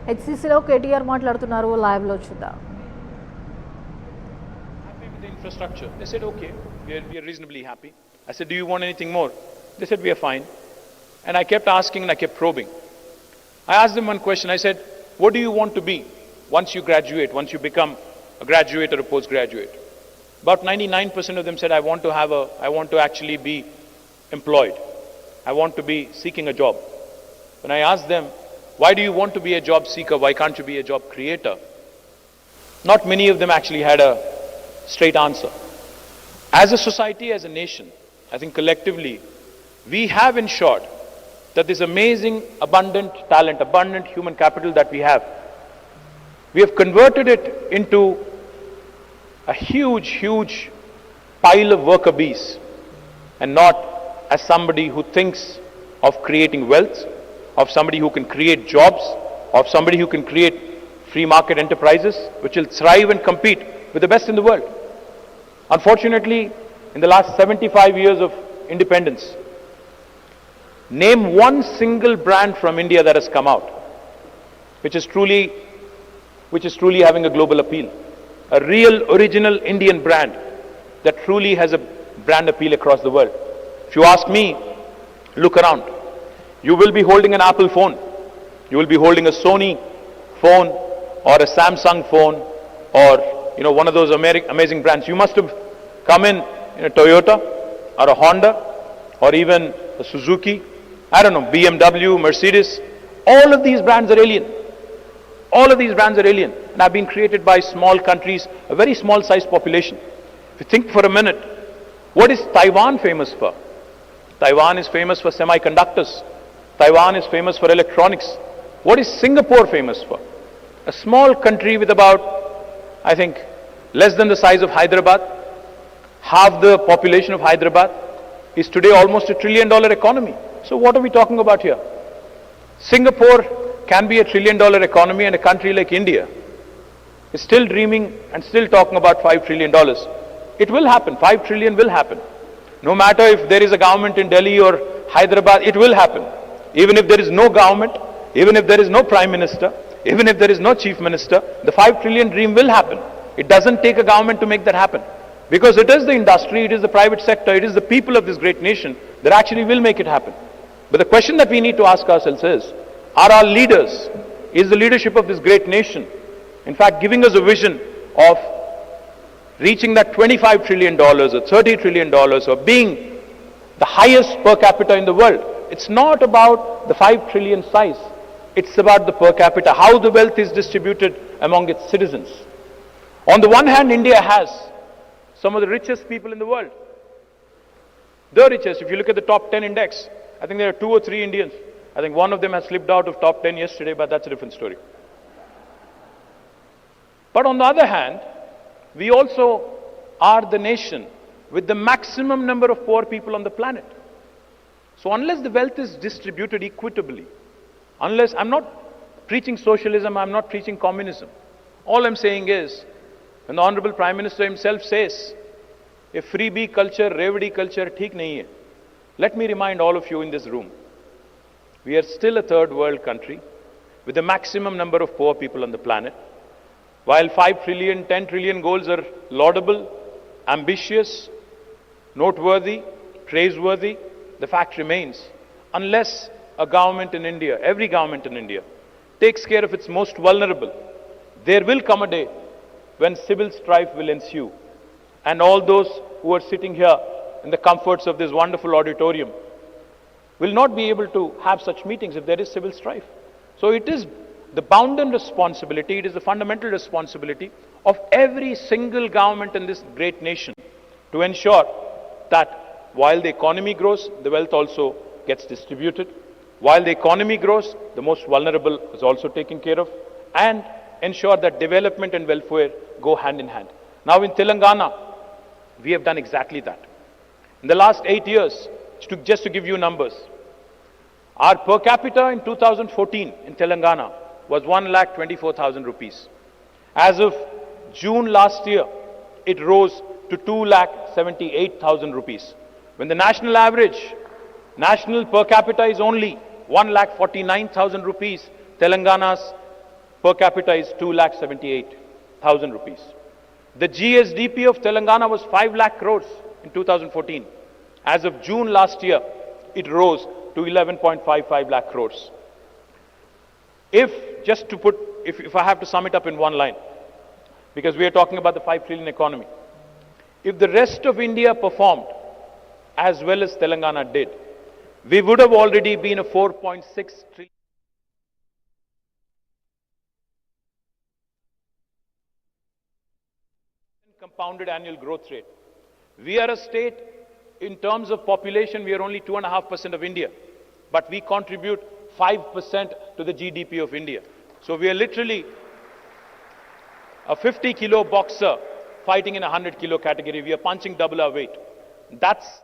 హెచ్సిసిలో కేటీఆర్ మాట్లాడుతున్నారు, లైవ్లో చూద్దాం. Happy with the infrastructure. They said, okay, we are reasonably happy. I said, do you want anything more? They said, we are fine. And I kept asking and I kept probing. I asked them one question. I said, what do you want to be once you graduate, once you become a graduate or a postgraduate? About 99% of them said, I want to actually be employed. I want to be seeking a job. When I asked them, why do you want to be a job seeker? Why can't you be a job creator? Not many of them actually had a straight answer. As a society, as a nation, I think collectively, we have ensured that this amazing, abundant talent, abundant human capital that we have, we have converted it into a huge, huge pile of worker bees, and not as somebody who thinks of creating wealth, of somebody who can create jobs, of somebody who can create free market enterprises which will thrive and compete with the best in the world. Unfortunately, in the last 75 years of independence, name one single brand from India that has come out which is truly having a global appeal. A real original Indian brand that truly has a brand appeal across the world. If you ask me, look around. You will be holding an Apple phone. You will be holding a Sony phone or a Samsung phone or one of those amazing brands. You must have come in a Toyota or a Honda or even a Suzuki, I don't know, BMW, Mercedes. All of these brands are alien. All of these brands are alien and have been created by small countries, a very small sized population. If you think for a minute, what is Taiwan famous for? Taiwan is famous for semiconductors. Taiwan is famous for electronics. What is Singapore famous for? A small country with about, I think, less than the size of Hyderabad, half the population of Hyderabad, is today almost $1 trillion economy. So what are we talking about here? Singapore can be $1 trillion economy, and a country like India is still dreaming and still talking about $5 trillion. It will happen. 5 trillion will happen. No matter if there is a government in Delhi or Hyderabad, it will happen. Even if there is no government, even if there is no prime minister, even if there is no chief minister, the 5 trillion dream will happen. It doesn't take a government to make that happen. Because it is the industry, it is the private sector, it is the people of this great nation that actually will make it happen. But the question that we need to ask ourselves is, are our leaders, is the leadership of this great nation, in fact giving us a vision of reaching that $25 trillion or $30 trillion or being the highest per capita in the world? It's not about the 5 trillion size. It's about the per capita, how the wealth is distributed among its citizens. On the one hand, India has some of the richest people in the world. The richest. If you look at the top 10 index, I think there are 2 or 3 Indians. I think one of them has slipped out of top 10 yesterday, but that's a different story. But on the other hand, we also are the nation with the maximum number of poor people on the planet. So unless the wealth is distributed equitably, unless, I'm not preaching socialism, I'm not preaching communism. All I'm saying is, when the Honorable Prime Minister himself says, a freebie culture, revdi culture, theek nahi hai. Let me remind all of you in this room, we are still a third world country with the maximum number of poor people on the planet. While 5 trillion, 10 trillion goals are laudable, ambitious, noteworthy, praiseworthy, the fact remains, unless a government in India, every government in India, takes care of its most vulnerable, there will come a day when civil strife will ensue. And all those who are sitting here in the comforts of this wonderful auditorium will not be able to have such meetings if there is civil strife. So it is the bounden responsibility, it is the fundamental responsibility of every single government in this great nation to ensure that while the economy grows, the wealth also gets distributed. While the economy grows, the most vulnerable is also taken care of, and ensure that development and welfare go hand in hand. Now in Telangana, we have done exactly that. In the last 8 years, just to give you numbers, our per capita in 2014 in Telangana was 1,24,000 rupees. As of June last year, it rose to 2,78,000 rupees. When the national average, national per capita is only 1,49,000 rupees, Telangana's per capita is 2,78,000 rupees. The GSDP of Telangana was 5 lakh crores in 2014. As of June last year, it rose to 11.55 lakh crores. If I have to sum it up in one line, because we are talking about the 5 trillion economy, if the rest of India performed as well as Telangana did, we would have already been a 4.6 trillion compounded annual growth rate. We are a state, in terms of population, we are only 2.5% of India, but we contribute 5% to the GDP of India. So we are literally a 50-kilo boxer fighting in a 100-kilo category. We are punching double our weight. That's